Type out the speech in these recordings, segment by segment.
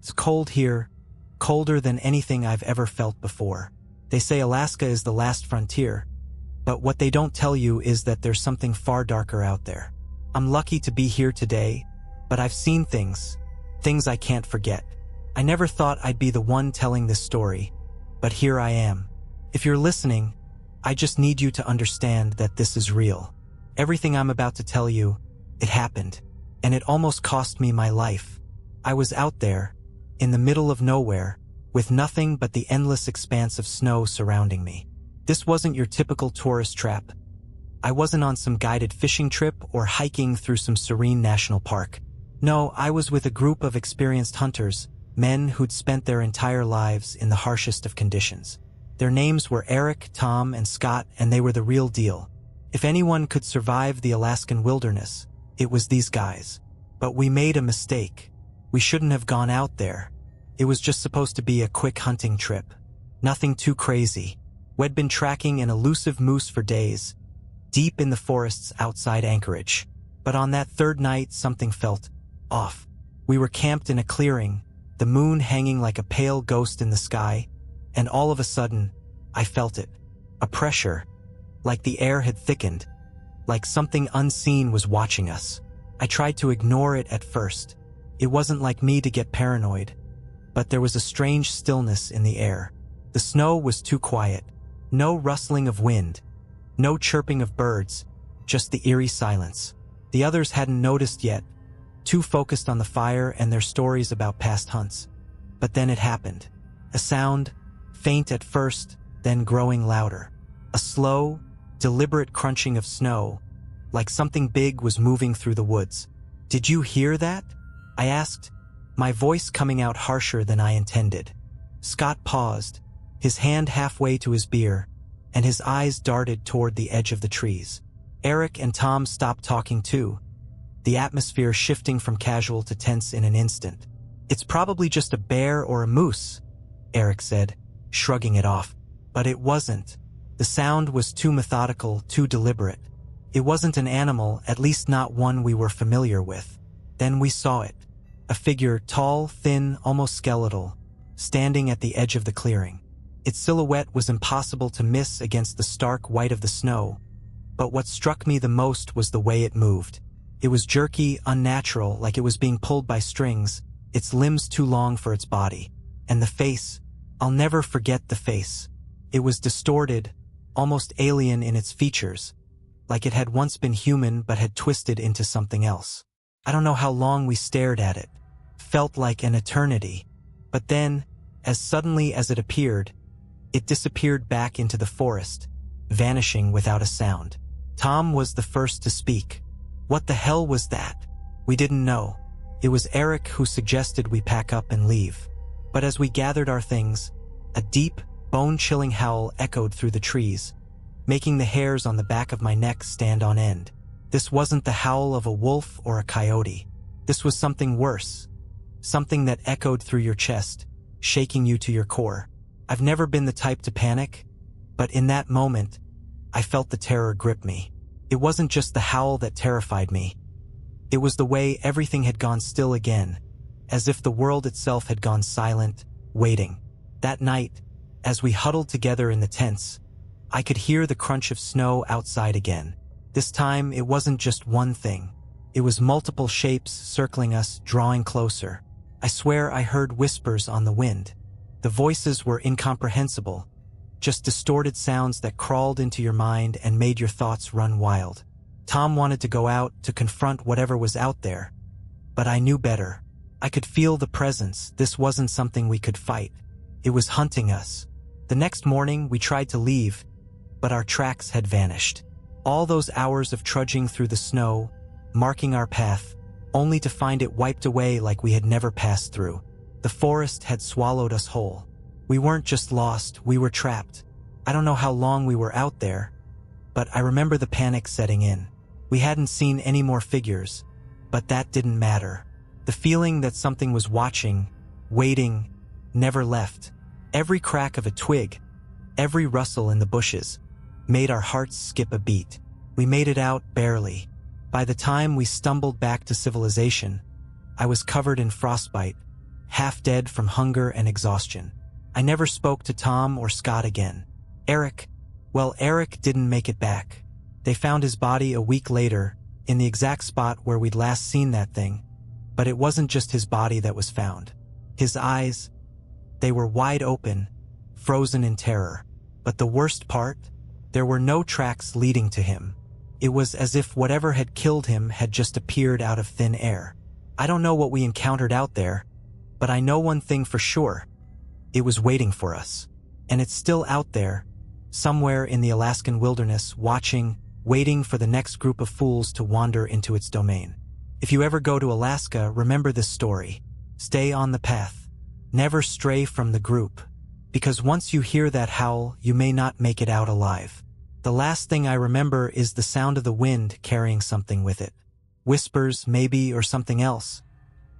It's cold here, colder than anything I've ever felt before. They say Alaska is the last frontier, but what they don't tell you is that there's something far darker out there. I'm lucky to be here today, but I've seen things I can't forget. I never thought I'd be the one telling this story, but here I am. If you're listening, I just need you to understand that this is real. Everything I'm about to tell you, it happened, and it almost cost me my life. I was out there, in the middle of nowhere, with nothing but the endless expanse of snow surrounding me. This wasn't your typical tourist trap. I wasn't on some guided fishing trip or hiking through some serene national park. No, I was with a group of experienced hunters, men who'd spent their entire lives in the harshest of conditions. Their names were Eric, Tom, and Scott, and they were the real deal. If anyone could survive the Alaskan wilderness, it was these guys. But we made a mistake. We shouldn't have gone out there. It was just supposed to be a quick hunting trip. Nothing too crazy. We'd been tracking an elusive moose for days, deep in the forests outside Anchorage. But on that third night, something felt off. We were camped in a clearing, the moon hanging like a pale ghost in the sky, and all of a sudden, I felt it. A pressure, like the air had thickened, like something unseen was watching us. I tried to ignore it at first. It wasn't like me to get paranoid, but there was a strange stillness in the air. The snow was too quiet. No rustling of wind, no chirping of birds, just the eerie silence. The others hadn't noticed yet, too focused on the fire and their stories about past hunts. But then it happened. A sound, faint at first, then growing louder. A slow, deliberate crunching of snow, like something big was moving through the woods. "Did you hear that?" I asked, my voice coming out harsher than I intended. Scott paused, his hand halfway to his beer, and his eyes darted toward the edge of the trees. Eric and Tom stopped talking too, the atmosphere shifting from casual to tense in an instant. "It's probably just a bear or a moose," Eric said, shrugging it off. But it wasn't. The sound was too methodical, too deliberate. It wasn't an animal, at least not one we were familiar with. Then we saw it. A figure, tall, thin, almost skeletal, standing at the edge of the clearing. Its silhouette was impossible to miss against the stark white of the snow, but what struck me the most was the way it moved. It was jerky, unnatural, like it was being pulled by strings, its limbs too long for its body. And the face, I'll never forget the face. It was distorted, almost alien in its features, like it had once been human but had twisted into something else. I don't know how long we stared at it. Felt like an eternity. But then, as suddenly as it appeared, it disappeared back into the forest, vanishing without a sound. Tom was the first to speak. "What the hell was that?" We didn't know. It was Eric who suggested we pack up and leave. But as we gathered our things, a deep, bone-chilling howl echoed through the trees, making the hairs on the back of my neck stand on end. This wasn't the howl of a wolf or a coyote. This was something worse. Something that echoed through your chest, shaking you to your core. I've never been the type to panic, but in that moment, I felt the terror grip me. It wasn't just the howl that terrified me. It was the way everything had gone still again, as if the world itself had gone silent, waiting. That night, as we huddled together in the tents, I could hear the crunch of snow outside again. This time, it wasn't just one thing. It was multiple shapes circling us, drawing closer. I swear I heard whispers on the wind. The voices were incomprehensible, just distorted sounds that crawled into your mind and made your thoughts run wild. Tom wanted to go out to confront whatever was out there, but I knew better. I could feel the presence. This wasn't something we could fight. It was hunting us. The next morning, we tried to leave, but our tracks had vanished. All those hours of trudging through the snow, marking our path, only to find it wiped away like we had never passed through. The forest had swallowed us whole. We weren't just lost, we were trapped. I don't know how long we were out there, but I remember the panic setting in. We hadn't seen any more figures, but that didn't matter. The feeling that something was watching, waiting, never left. Every crack of a twig, every rustle in the bushes, made our hearts skip a beat. We made it out barely. By the time we stumbled back to civilization, I was covered in frostbite, half dead from hunger and exhaustion. I never spoke to Tom or Scott again. Eric didn't make it back. They found his body a week later, in the exact spot where we'd last seen that thing. But it wasn't just his body that was found. His eyes, they were wide open, frozen in terror. But the worst part? There were no tracks leading to him. It was as if whatever had killed him had just appeared out of thin air. I don't know what we encountered out there, but I know one thing for sure. It was waiting for us. And it's still out there, somewhere in the Alaskan wilderness, waiting for the next group of fools to wander into its domain. If you ever go to Alaska, remember this story. Stay on the path. Never stray from the group. Because once you hear that howl, you may not make it out alive. The last thing I remember is the sound of the wind carrying something with it. Whispers, maybe, or something else.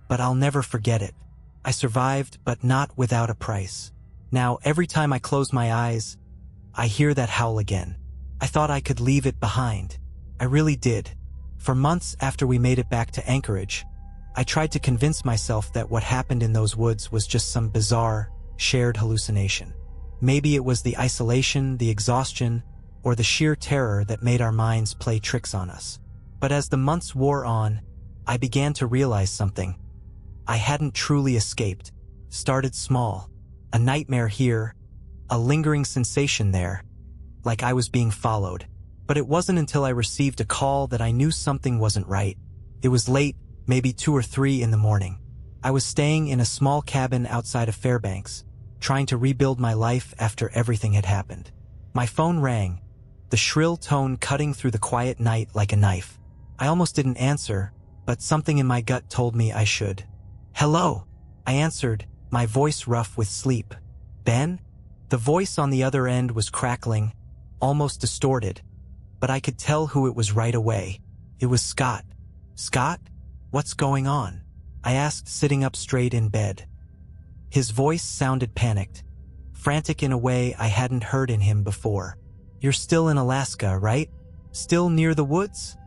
But I'll never forget it. I survived, but not without a price. Now, every time I close my eyes, I hear that howl again. I thought I could leave it behind. I really did. For months after we made it back to Anchorage, I tried to convince myself that what happened in those woods was just some bizarre, shared hallucination. Maybe it was the isolation, the exhaustion, or the sheer terror that made our minds play tricks on us. But as the months wore on, I began to realize something. I hadn't truly escaped. Started small. A nightmare here, a lingering sensation there, like I was being followed. But it wasn't until I received a call that I knew something wasn't right. It was late, maybe 2 or 3 in the morning. I was staying in a small cabin outside of Fairbanks, trying to rebuild my life after everything had happened. My phone rang, the shrill tone cutting through the quiet night like a knife. I almost didn't answer, but something in my gut told me I should. "Hello," I answered, my voice rough with sleep. "Ben?" The voice on the other end was crackling, almost distorted, but I could tell who it was right away. It was Scott. "Scott? What's going on?" I asked, sitting up straight in bed. His voice sounded panicked, frantic in a way I hadn't heard in him before. "You're still in Alaska, right? Still near the woods?"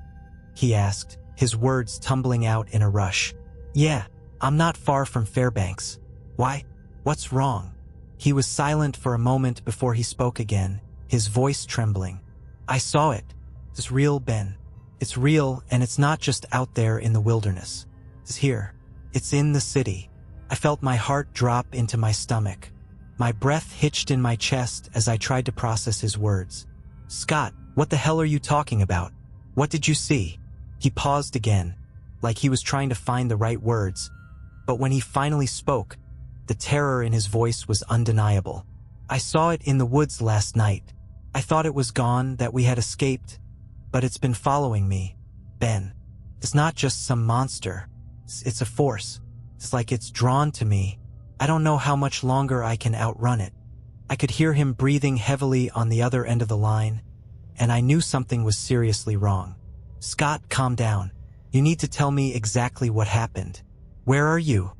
he asked, his words tumbling out in a rush. "Yeah, I'm not far from Fairbanks. Why? What's wrong?" He was silent for a moment before he spoke again, his voice trembling. "I saw it. It's real, Ben. It's real, and it's not just out there in the wilderness. It's here. It's in the city." I felt my heart drop into my stomach. My breath hitched in my chest as I tried to process his words. "Scott, what the hell are you talking about? What did you see?" He paused again, like he was trying to find the right words. But when he finally spoke, the terror in his voice was undeniable. "I saw it in the woods last night. I thought it was gone, that we had escaped, but it's been following me. Ben, it's not just some monster. It's a force. It's like it's drawn to me. I don't know how much longer I can outrun it." I could hear him breathing heavily on the other end of the line, and I knew something was seriously wrong. "Scott, calm down. You need to tell me exactly what happened. Where are you?"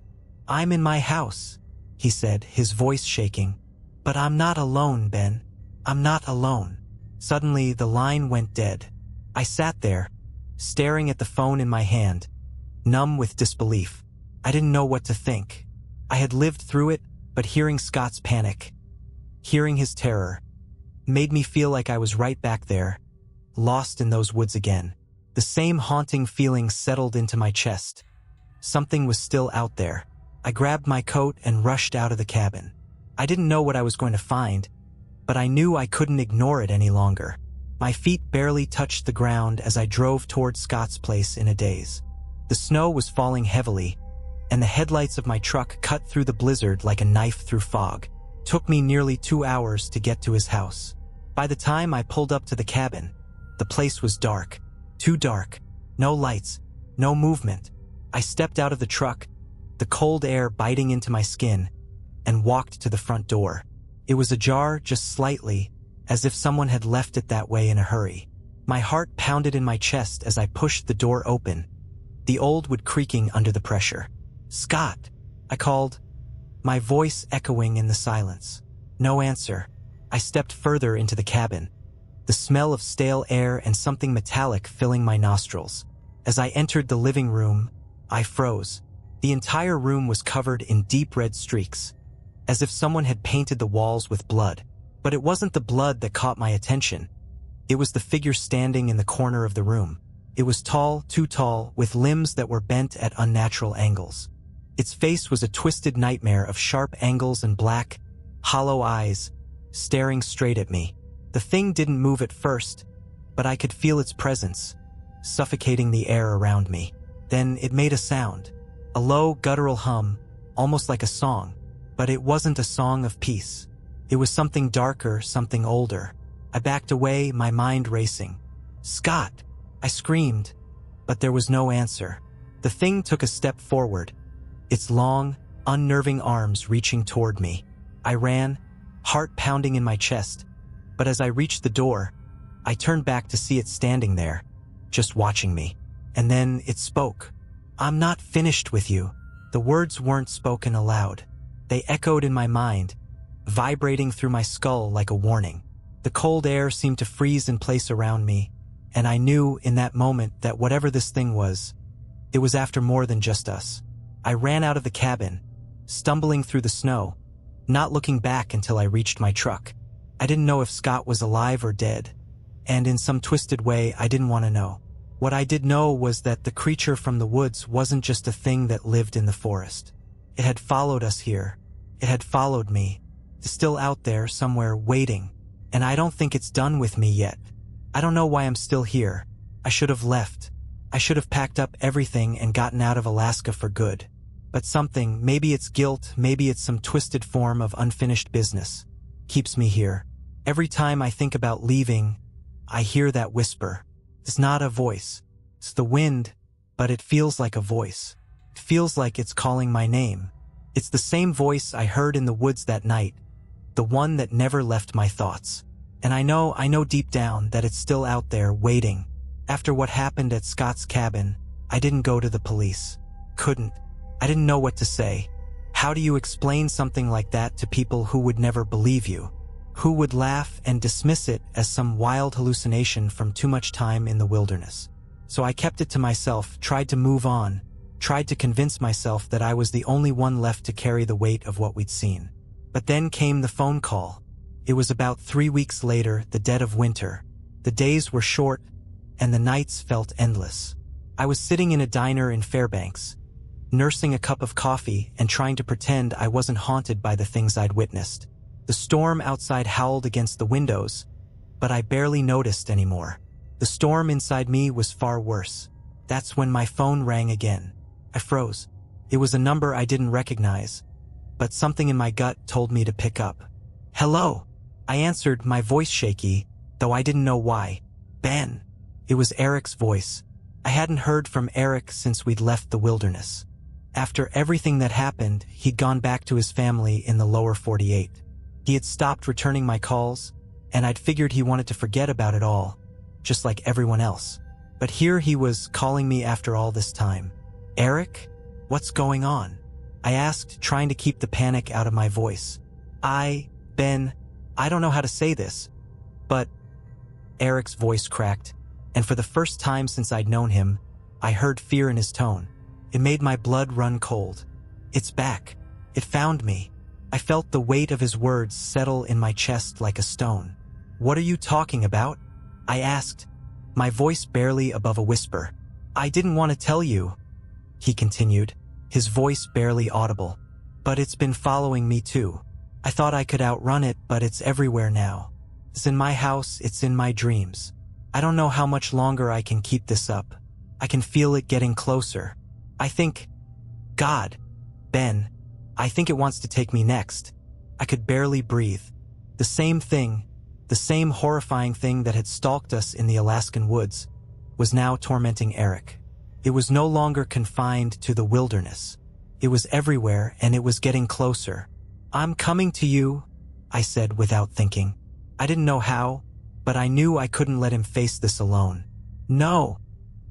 "I'm in my house," he said, his voice shaking. "But I'm not alone, Ben. I'm not alone." Suddenly, the line went dead. I sat there, staring at the phone in my hand, numb with disbelief. I didn't know what to think. I had lived through it, but hearing Scott's panic, hearing his terror, made me feel like I was right back there, lost in those woods again. The same haunting feeling settled into my chest. Something was still out there. I grabbed my coat and rushed out of the cabin. I didn't know what I was going to find, but I knew I couldn't ignore it any longer. My feet barely touched the ground as I drove toward Scott's place in a daze. The snow was falling heavily, and the headlights of my truck cut through the blizzard like a knife through fog. It took me nearly 2 hours to get to his house. By the time I pulled up to the cabin, the place was dark. Too dark. No lights. No movement. I stepped out of the truck, the cold air biting into my skin, and walked to the front door. It was ajar just slightly, as if someone had left it that way in a hurry. My heart pounded in my chest as I pushed the door open, the old wood creaking under the pressure. "Scott," I called, my voice echoing in the silence. No answer. I stepped further into the cabin, the smell of stale air and something metallic filling my nostrils. As I entered the living room, I froze. The entire room was covered in deep red streaks, as if someone had painted the walls with blood. But it wasn't the blood that caught my attention. It was the figure standing in the corner of the room. It was tall, too tall, with limbs that were bent at unnatural angles. Its face was a twisted nightmare of sharp angles and black, hollow eyes, staring straight at me. The thing didn't move at first, but I could feel its presence, suffocating the air around me. Then it made a sound, a low, guttural hum, almost like a song. But it wasn't a song of peace. It was something darker, something older. I backed away, my mind racing. "Scott!" I screamed, but there was no answer. The thing took a step forward, its long, unnerving arms reaching toward me. I ran, heart pounding in my chest, but as I reached the door, I turned back to see it standing there, just watching me. And then it spoke. "I'm not finished with you." The words weren't spoken aloud. They echoed in my mind, vibrating through my skull like a warning. The cold air seemed to freeze in place around me, and I knew in that moment that whatever this thing was, it was after more than just us. I ran out of the cabin, stumbling through the snow, not looking back until I reached my truck. I didn't know if Scott was alive or dead, and in some twisted way I didn't want to know. What I did know was that the creature from the woods wasn't just a thing that lived in the forest. It had followed us here. It had followed me. It's still out there somewhere waiting, and I don't think it's done with me yet. I don't know why I'm still here. I should have left. I should have packed up everything and gotten out of Alaska for good. But something, maybe it's guilt, maybe it's some twisted form of unfinished business, keeps me here. Every time I think about leaving, I hear that whisper. It's not a voice. It's the wind, but it feels like a voice. It feels like it's calling my name. It's the same voice I heard in the woods that night, the one that never left my thoughts. And I know deep down that it's still out there waiting. After what happened at Scott's cabin, I didn't go to the police. Couldn't. I didn't know what to say. How do you explain something like that to people who would never believe you? Who would laugh and dismiss it as some wild hallucination from too much time in the wilderness? So I kept it to myself, tried to move on, tried to convince myself that I was the only one left to carry the weight of what we'd seen. But then came the phone call. It was about 3 weeks later, the dead of winter. The days were short, and the nights felt endless. I was sitting in a diner in Fairbanks, nursing a cup of coffee and trying to pretend I wasn't haunted by the things I'd witnessed. The storm outside howled against the windows, but I barely noticed anymore. The storm inside me was far worse. That's when my phone rang again. I froze. It was a number I didn't recognize, but something in my gut told me to pick up. "Hello." I answered, my voice shaky, though I didn't know why. "Ben." It was Eric's voice. I hadn't heard from Eric since we'd left the wilderness. After everything that happened, he'd gone back to his family in the lower 48. He had stopped returning my calls, and I'd figured he wanted to forget about it all, just like everyone else. But here he was calling me after all this time. "Eric? What's going on?" I asked, trying to keep the panic out of my voice. Ben, I don't know how to say this, but..." Eric's voice cracked, and for the first time since I'd known him, I heard fear in his tone. It made my blood run cold. "It's back. It found me." I felt the weight of his words settle in my chest like a stone. "What are you talking about?" I asked, my voice barely above a whisper. "I didn't want to tell you," he continued, his voice barely audible. "But it's been following me too. I thought I could outrun it, but it's everywhere now. It's in my house, it's in my dreams. I don't know how much longer I can keep this up. I can feel it getting closer. I think... God, Ben, I think it wants to take me next." I could barely breathe. The same thing, the same horrifying thing that had stalked us in the Alaskan woods, was now tormenting Eric. It was no longer confined to the wilderness. It was everywhere, and it was getting closer. "I'm coming to you," I said without thinking. I didn't know how, but I knew I couldn't let him face this alone. "No,"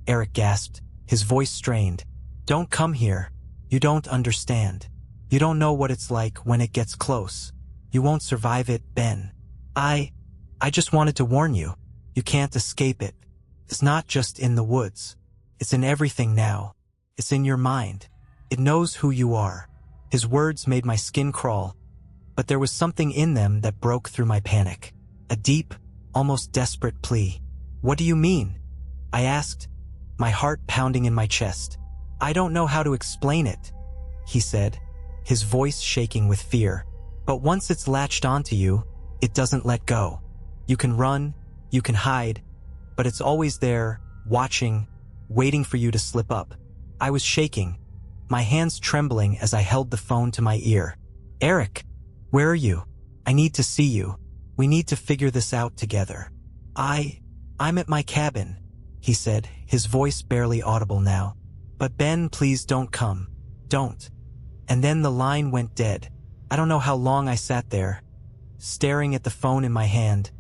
Eric gasped, his voice strained. "Don't come here. You don't understand. You don't know what it's like when it gets close. You won't survive it, Ben. I just wanted to warn you. You can't escape it. It's not just in the woods. It's in everything now. It's in your mind. It knows who you are. His words made my skin crawl, but there was something in them that broke through my panic. A deep, almost desperate plea. What do you mean? I asked, my heart pounding in my chest. I don't know how to explain it, he said, his voice shaking with fear. But once it's latched onto you, it doesn't let go. You can run, you can hide, but it's always there, watching, waiting for you to slip up. I was shaking, my hands trembling as I held the phone to my ear. Eric, where are you? I need to see you. We need to figure this out together. I'm at my cabin, he said, his voice barely audible now. But Ben, please don't come. Don't. And then the line went dead. I don't know how long I sat there, staring at the phone in my hand,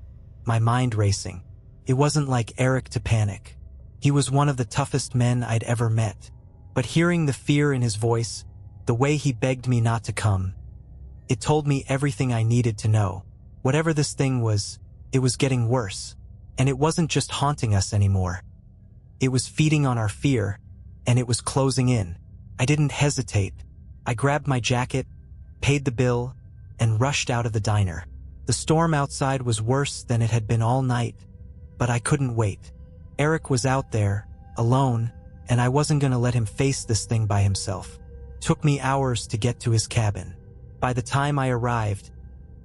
my mind racing. It wasn't like Eric to panic. He was one of the toughest men I'd ever met. But hearing the fear in his voice, the way he begged me not to come, it told me everything I needed to know. Whatever this thing was, it was getting worse. And it wasn't just haunting us anymore. It was feeding on our fear, and it was closing in. I didn't hesitate. I grabbed my jacket, paid the bill, and rushed out of the diner. The storm outside was worse than it had been all night, but I couldn't wait. Eric was out there, alone, and I wasn't going to let him face this thing by himself. It took me hours to get to his cabin. By the time I arrived,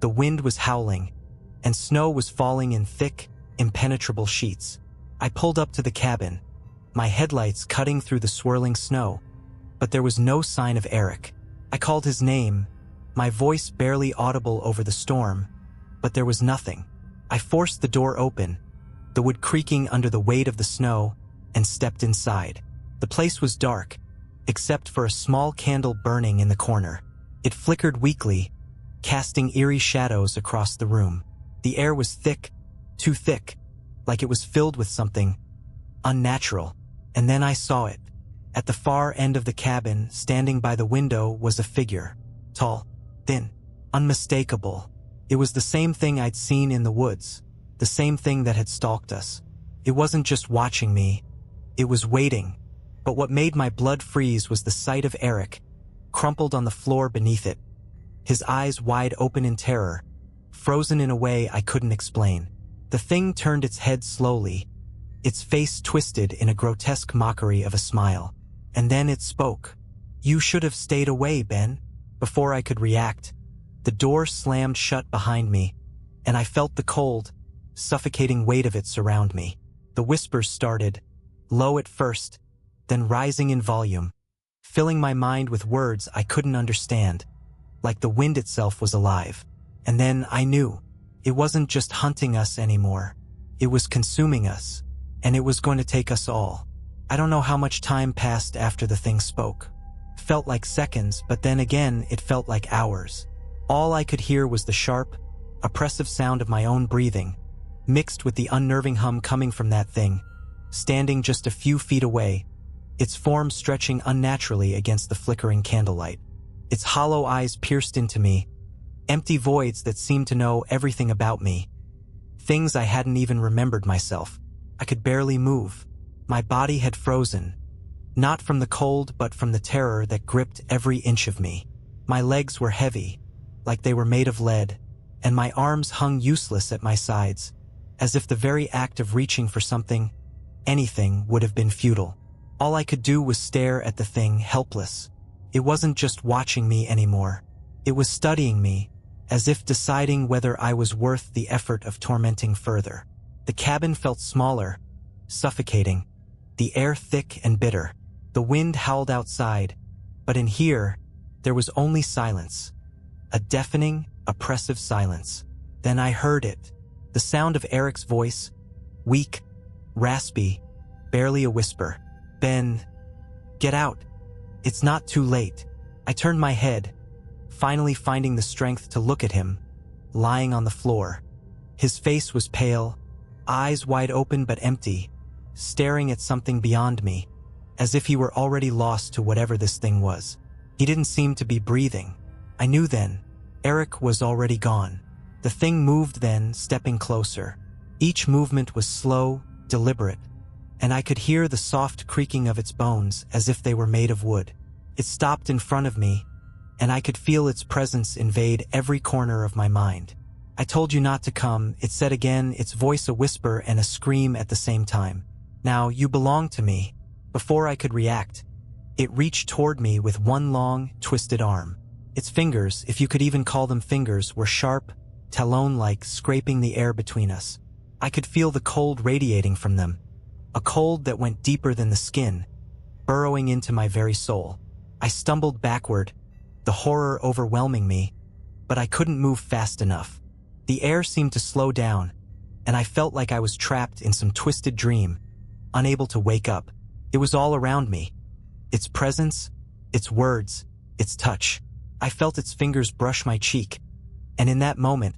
the wind was howling, and snow was falling in thick, impenetrable sheets. I pulled up to the cabin, my headlights cutting through the swirling snow, but there was no sign of Eric. I called his name, my voice barely audible over the storm, but there was nothing. I forced the door open, the wood creaking under the weight of the snow, and stepped inside. The place was dark, except for a small candle burning in the corner. It flickered weakly, casting eerie shadows across the room. The air was thick, too thick, like it was filled with something unnatural. And then I saw it. At the far end of the cabin, standing by the window, was a figure. Tall, thin, unmistakable. It was the same thing I'd seen in the woods, the same thing that had stalked us. It wasn't just watching me, it was waiting. But what made my blood freeze was the sight of Eric, crumpled on the floor beneath it, his eyes wide open in terror, frozen in a way I couldn't explain. The thing turned its head slowly, its face twisted in a grotesque mockery of a smile. And then it spoke. You should have stayed away, Ben. Before I could react, the door slammed shut behind me, and I felt the cold, suffocating weight of it surround me. The whispers started, low at first, then rising in volume, filling my mind with words I couldn't understand, like the wind itself was alive. And then I knew. It wasn't just hunting us anymore. It was consuming us, and it was going to take us all. I don't know how much time passed after the thing spoke. Felt like seconds, but then again it felt like hours. All I could hear was the sharp, oppressive sound of my own breathing, mixed with the unnerving hum coming from that thing, standing just a few feet away, its form stretching unnaturally against the flickering candlelight. Its hollow eyes pierced into me, empty voids that seemed to know everything about me. Things I hadn't even remembered myself. I could barely move. My body had frozen, not from the cold but from the terror that gripped every inch of me. My legs were heavy, like they were made of lead, and my arms hung useless at my sides, as if the very act of reaching for something, anything, would have been futile. All I could do was stare at the thing, helpless. It wasn't just watching me anymore. It was studying me, as if deciding whether I was worth the effort of tormenting further. The cabin felt smaller, suffocating, the air thick and bitter. The wind howled outside, but in here, there was only silence. A deafening, oppressive silence. Then I heard it. The sound of Eric's voice, weak, raspy, barely a whisper. Ben, get out. It's not too late. I turned my head, finally finding the strength to look at him, lying on the floor. His face was pale, eyes wide open but empty, staring at something beyond me, as if he were already lost to whatever this thing was. He didn't seem to be breathing. I knew then, Eric was already gone. The thing moved then, stepping closer. Each movement was slow, deliberate, and I could hear the soft creaking of its bones as if they were made of wood. It stopped in front of me, and I could feel its presence invade every corner of my mind. "I told you not to come," it said again, its voice a whisper and a scream at the same time. "Now, you belong to me." Before I could react, it reached toward me with one long, twisted arm. Its fingers, if you could even call them fingers, were sharp, talon-like, scraping the air between us. I could feel the cold radiating from them, a cold that went deeper than the skin, burrowing into my very soul. I stumbled backward, the horror overwhelming me, but I couldn't move fast enough. The air seemed to slow down, and I felt like I was trapped in some twisted dream, unable to wake up. It was all around me. Its presence, its words, its touch. I felt its fingers brush my cheek, and in that moment,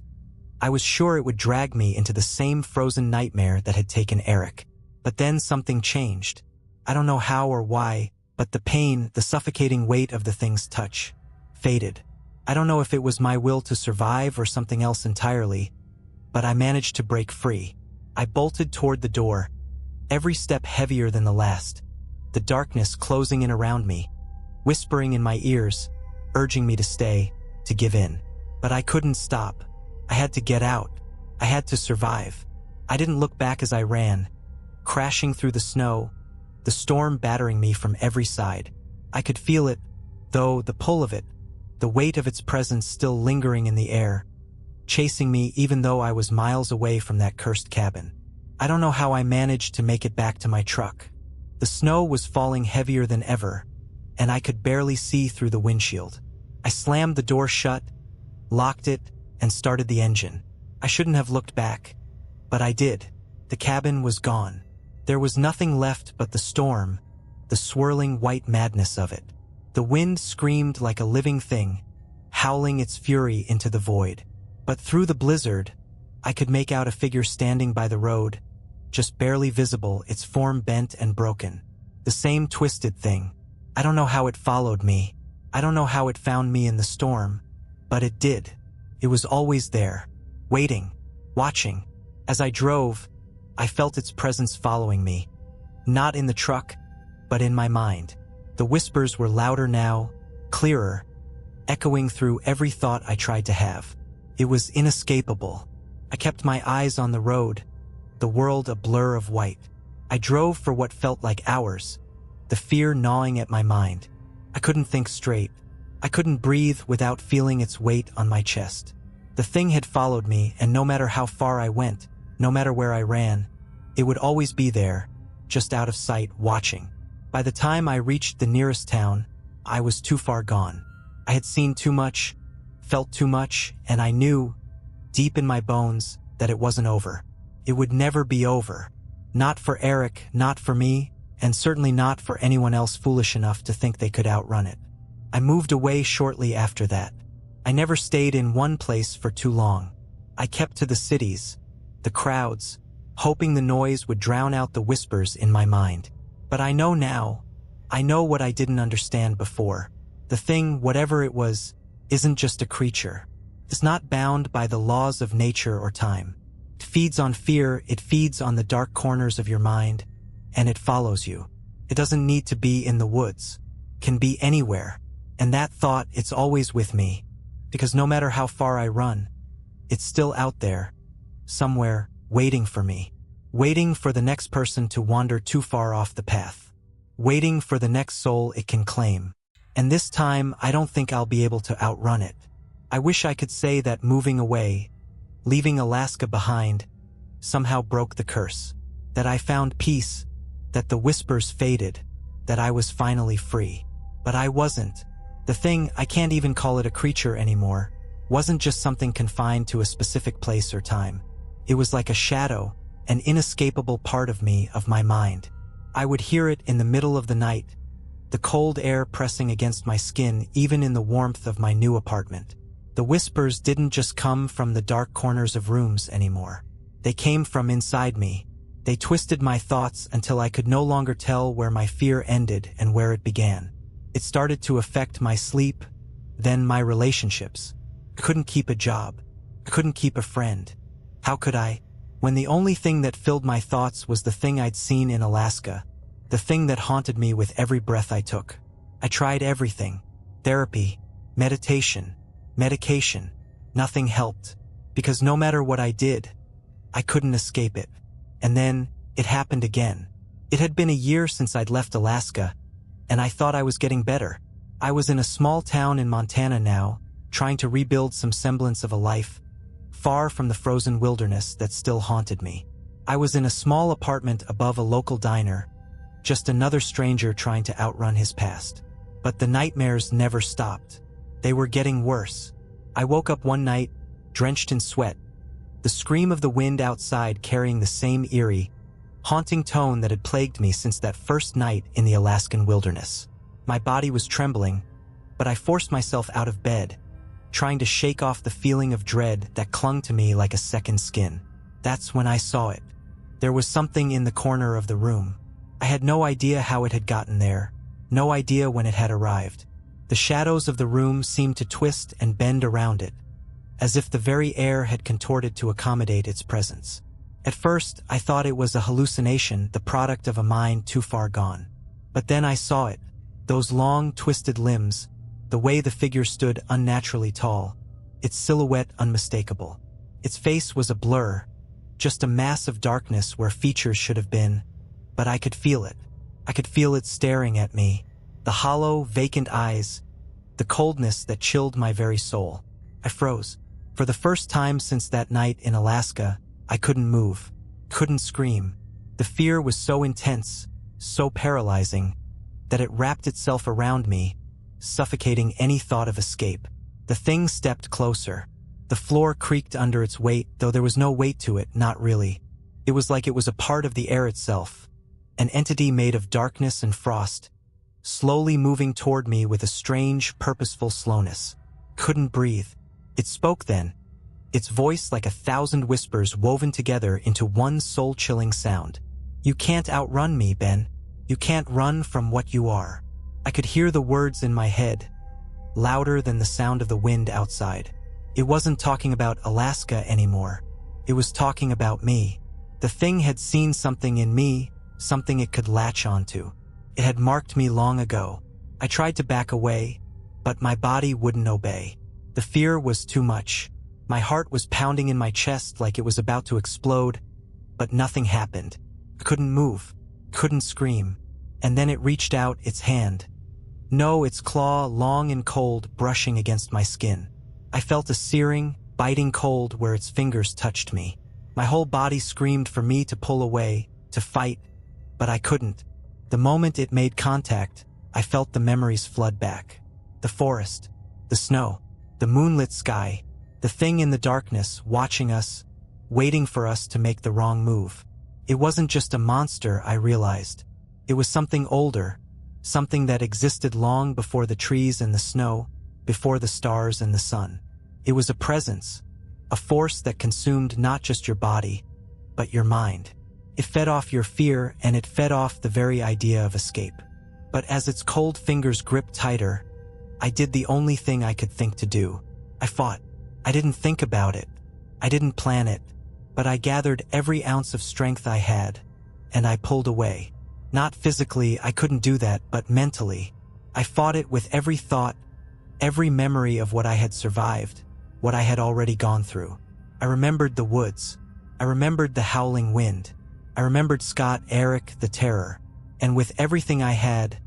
I was sure it would drag me into the same frozen nightmare that had taken Eric. But then something changed. I don't know how or why, but the pain, the suffocating weight of the thing's touch, faded. I don't know if it was my will to survive or something else entirely, but I managed to break free. I bolted toward the door, every step heavier than the last, the darkness closing in around me, whispering in my ears, urging me to stay, to give in. But I couldn't stop. I had to get out. I had to survive. I didn't look back as I ran, crashing through the snow, the storm battering me from every side. I could feel it, though, the pull of it, the weight of its presence still lingering in the air, chasing me even though I was miles away from that cursed cabin. I don't know how I managed to make it back to my truck. The snow was falling heavier than ever, and I could barely see through the windshield. I slammed the door shut, locked it, and started the engine. I shouldn't have looked back, but I did. The cabin was gone. There was nothing left but the storm, the swirling white madness of it. The wind screamed like a living thing, howling its fury into the void. But through the blizzard, I could make out a figure standing by the road, just barely visible, its form bent and broken. The same twisted thing. I don't know how it followed me. I don't know how it found me in the storm, but it did. It was always there, waiting, watching. As I drove, I felt its presence following me, not in the truck, but in my mind. The whispers were louder now, clearer, echoing through every thought I tried to have. It was inescapable. I kept my eyes on the road, the world a blur of white. I drove for what felt like hours, the fear gnawing at my mind. I couldn't think straight. I couldn't breathe without feeling its weight on my chest. The thing had followed me, and no matter how far I went, no matter where I ran, it would always be there, just out of sight, watching. By the time I reached the nearest town, I was too far gone. I had seen too much, felt too much, and I knew, deep in my bones, that it wasn't over. It would never be over. Not for Eric, not for me, and certainly not for anyone else foolish enough to think they could outrun it. I moved away shortly after that. I never stayed in one place for too long. I kept to the cities, the crowds, hoping the noise would drown out the whispers in my mind. But I know now. I know what I didn't understand before. The thing, whatever it was, isn't just a creature. It's not bound by the laws of nature or time. It feeds on fear, it feeds on the dark corners of your mind, and it follows you. It doesn't need to be in the woods. It can be anywhere. And that thought, it's always with me. Because no matter how far I run, it's still out there, somewhere, waiting for me. Waiting for the next person to wander too far off the path. Waiting for the next soul it can claim. And this time, I don't think I'll be able to outrun it. I wish I could say that moving away, leaving Alaska behind, somehow broke the curse. That I found peace, that the whispers faded, that I was finally free. But I wasn't. The thing, I can't even call it a creature anymore, wasn't just something confined to a specific place or time. It was like a shadow, an inescapable part of me, of my mind. I would hear it in the middle of the night, the cold air pressing against my skin even in the warmth of my new apartment. The whispers didn't just come from the dark corners of rooms anymore. They came from inside me. They twisted my thoughts until I could no longer tell where my fear ended and where it began. It started to affect my sleep, then my relationships. I couldn't keep a job. I couldn't keep a friend. How could I? When the only thing that filled my thoughts was the thing I'd seen in Alaska, the thing that haunted me with every breath I took. I tried everything. Therapy, meditation, medication. Nothing helped. Because no matter what I did, I couldn't escape it. And then, it happened again. It had been a year since I'd left Alaska, and I thought I was getting better. I was in a small town in Montana now, trying to rebuild some semblance of a life, far from the frozen wilderness that still haunted me. I was in a small apartment above a local diner, just another stranger trying to outrun his past. But the nightmares never stopped. They were getting worse. I woke up one night, drenched in sweat, the scream of the wind outside carrying the same eerie, haunting tone that had plagued me since that first night in the Alaskan wilderness. My body was trembling, but I forced myself out of bed, trying to shake off the feeling of dread that clung to me like a second skin. That's when I saw it. There was something in the corner of the room. I had no idea how it had gotten there, no idea when it had arrived. The shadows of the room seemed to twist and bend around it, as if the very air had contorted to accommodate its presence. At first, I thought it was a hallucination, the product of a mind too far gone. But then I saw it, those long, twisted limbs, the way the figure stood unnaturally tall, its silhouette unmistakable. Its face was a blur, just a mass of darkness where features should have been, but I could feel it. I could feel it staring at me, the hollow, vacant eyes, the coldness that chilled my very soul. I froze. For the first time since that night in Alaska, I couldn't move, couldn't scream. The fear was so intense, so paralyzing, that it wrapped itself around me, suffocating any thought of escape. The thing stepped closer. The floor creaked under its weight, though there was no weight to it, not really. It was like it was a part of the air itself, an entity made of darkness and frost, slowly moving toward me with a strange, purposeful slowness. Couldn't breathe. It spoke then, its voice like 1,000 whispers woven together into one soul-chilling sound. "You can't outrun me, Ben. You can't run from what you are." I could hear the words in my head, louder than the sound of the wind outside. It wasn't talking about Alaska anymore. It was talking about me. The thing had seen something in me, something it could latch onto. It had marked me long ago. I tried to back away, but my body wouldn't obey. The fear was too much. My heart was pounding in my chest like it was about to explode, but nothing happened. I couldn't move, couldn't scream. And then it reached out its hand. No, its claw, long and cold, brushing against my skin. I felt a searing, biting cold where its fingers touched me. My whole body screamed for me to pull away, to fight, but I couldn't. The moment it made contact, I felt the memories flood back. The forest, the snow, the moonlit sky, the thing in the darkness, watching us, waiting for us to make the wrong move. It wasn't just a monster, I realized. It was something older, something that existed long before the trees and the snow, before the stars and the sun. It was a presence, a force that consumed not just your body, but your mind. It fed off your fear, and it fed off the very idea of escape. But as its cold fingers gripped tighter, I did the only thing I could think to do. I fought. I didn't think about it. I didn't plan it. But I gathered every ounce of strength I had, and I pulled away. Not physically, I couldn't do that, but mentally. I fought it with every thought, every memory of what I had survived, what I had already gone through. I remembered the woods. I remembered the howling wind. I remembered Scott, Eric, the terror. And with everything I had,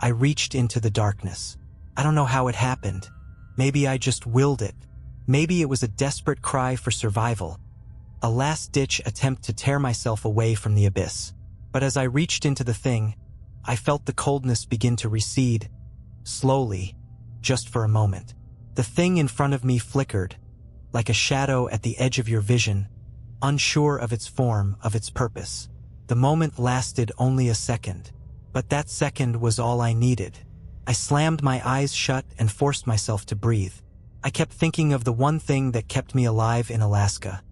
I reached into the darkness. I don't know how it happened. Maybe I just willed it. Maybe it was a desperate cry for survival, a last-ditch attempt to tear myself away from the abyss. But as I reached into the thing, I felt the coldness begin to recede, slowly, just for a moment. The thing in front of me flickered, like a shadow at the edge of your vision, unsure of its form, of its purpose. The moment lasted only a second, but that second was all I needed. I slammed my eyes shut and forced myself to breathe. I kept thinking of the one thing that kept me alive in Alaska.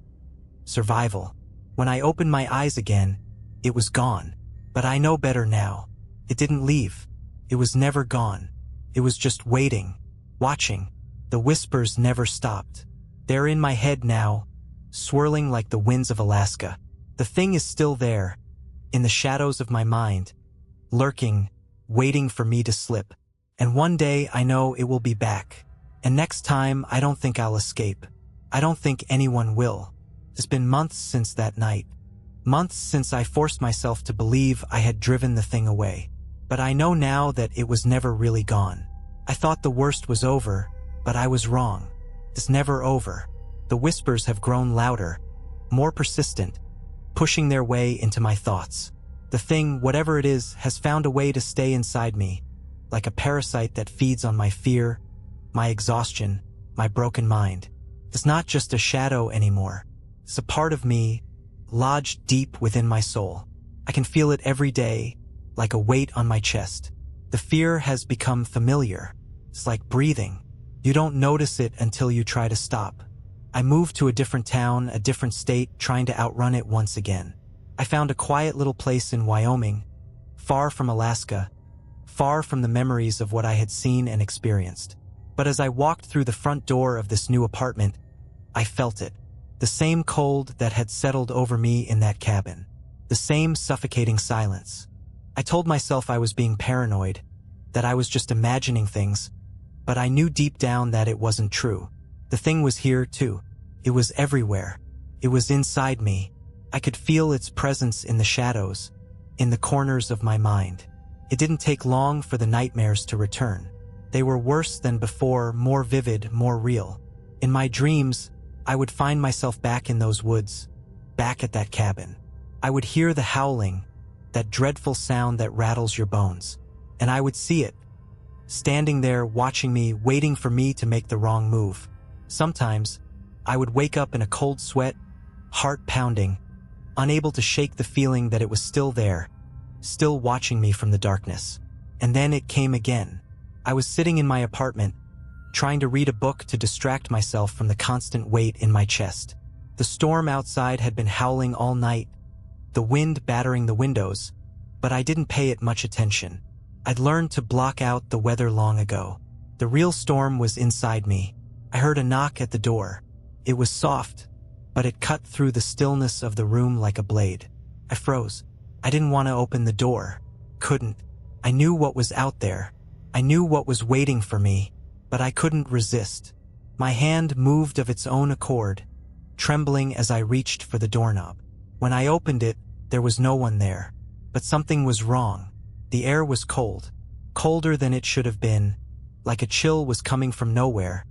Survival. When I opened my eyes again, it was gone. But I know better now. It didn't leave. It was never gone. It was just waiting, watching. The whispers never stopped. They're in my head now, swirling like the winds of Alaska. The thing is still there, in the shadows of my mind, lurking, waiting for me to slip. And one day I know it will be back. And next time I don't think I'll escape. I don't think anyone will. It's been months since that night. Months since I forced myself to believe I had driven the thing away. But I know now that it was never really gone. I thought the worst was over, but I was wrong. It's never over. The whispers have grown louder, more persistent, pushing their way into my thoughts. The thing, whatever it is, has found a way to stay inside me, like a parasite that feeds on my fear, my exhaustion, my broken mind. It's not just a shadow anymore. It's a part of me, lodged deep within my soul. I can feel it every day, like a weight on my chest. The fear has become familiar. It's like breathing. You don't notice it until you try to stop. I moved to a different town, a different state, trying to outrun it once again. I found a quiet little place in Wyoming, far from Alaska, far from the memories of what I had seen and experienced. But as I walked through the front door of this new apartment, I felt it. The same cold that had settled over me in that cabin. The same suffocating silence. I told myself I was being paranoid, that I was just imagining things, but I knew deep down that it wasn't true. The thing was here too. It was everywhere. It was inside me. I could feel its presence in the shadows, in the corners of my mind. It didn't take long for the nightmares to return. They were worse than before, more vivid, more real. In my dreams, I would find myself back in those woods, back at that cabin. I would hear the howling, that dreadful sound that rattles your bones. And I would see it, standing there watching me, waiting for me to make the wrong move. Sometimes, I would wake up in a cold sweat, heart pounding, unable to shake the feeling that it was still there, still watching me from the darkness. And then it came again. I was sitting in my apartment, trying to read a book to distract myself from the constant weight in my chest. The storm outside had been howling all night, the wind battering the windows, but I didn't pay it much attention. I'd learned to block out the weather long ago. The real storm was inside me. I heard a knock at the door. It was soft, but it cut through the stillness of the room like a blade. I froze. I didn't want to open the door. Couldn't. I knew what was out there. I knew what was waiting for me, but I couldn't resist. My hand moved of its own accord, trembling as I reached for the doorknob. When I opened it, there was no one there. But something was wrong. The air was cold, colder than it should have been, like a chill was coming from nowhere,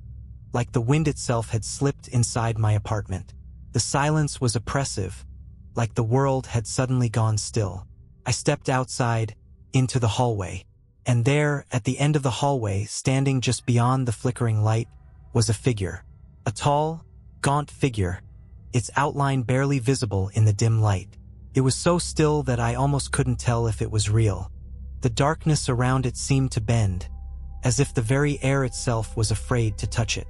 like the wind itself had slipped inside my apartment. The silence was oppressive, like the world had suddenly gone still. I stepped outside, into the hallway. And there, at the end of the hallway, standing just beyond the flickering light, was a figure. A tall, gaunt figure, its outline barely visible in the dim light. It was so still that I almost couldn't tell if it was real. The darkness around it seemed to bend, as if the very air itself was afraid to touch it.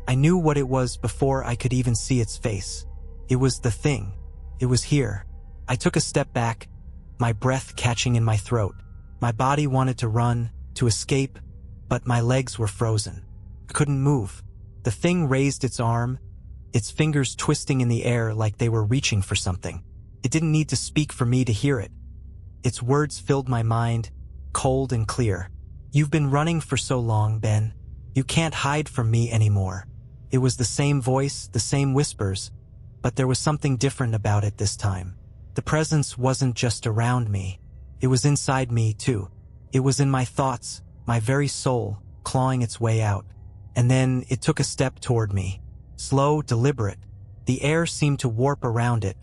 I knew what it was before I could even see its face. It was the thing. It was here. I took a step back, my breath catching in my throat. My body wanted to run, to escape, but my legs were frozen. I couldn't move. The thing raised its arm, its fingers twisting in the air like they were reaching for something. It didn't need to speak for me to hear it. Its words filled my mind, cold and clear. "You've been running for so long, Ben. You can't hide from me anymore." It was the same voice, the same whispers, but there was something different about it this time. The presence wasn't just around me. It was inside me, too. It was in my thoughts, my very soul, clawing its way out. And then it took a step toward me. Slow, deliberate. The air seemed to warp around it,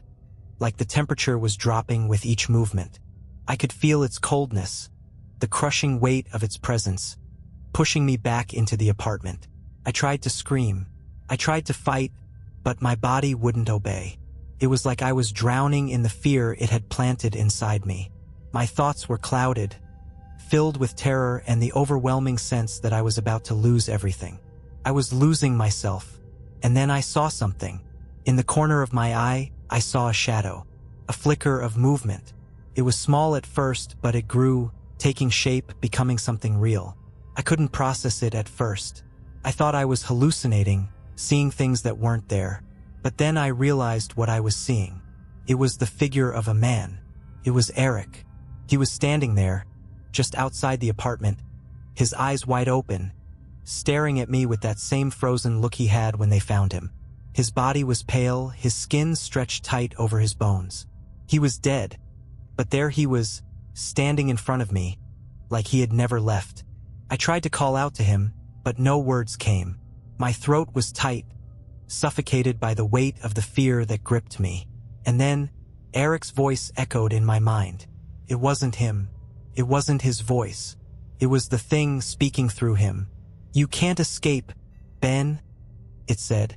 like the temperature was dropping with each movement. I could feel its coldness, the crushing weight of its presence, pushing me back into the apartment. I tried to scream. I tried to fight, but my body wouldn't obey. It was like I was drowning in the fear it had planted inside me. My thoughts were clouded, filled with terror and the overwhelming sense that I was about to lose everything. I was losing myself. And then I saw something. In the corner of my eye, I saw a shadow, a flicker of movement. It was small at first, but it grew, taking shape, becoming something real. I couldn't process it at first. I thought I was hallucinating, seeing things that weren't there. But then I realized what I was seeing. It was the figure of a man. It was Eric. He was standing there, just outside the apartment, his eyes wide open, staring at me with that same frozen look he had when they found him. His body was pale, his skin stretched tight over his bones. He was dead, but there he was, standing in front of me, like he had never left. I tried to call out to him, but no words came. My throat was tight, suffocated by the weight of the fear that gripped me. And then, Eric's voice echoed in my mind. It wasn't him. It wasn't his voice. It was the thing speaking through him. "You can't escape, Ben," it said,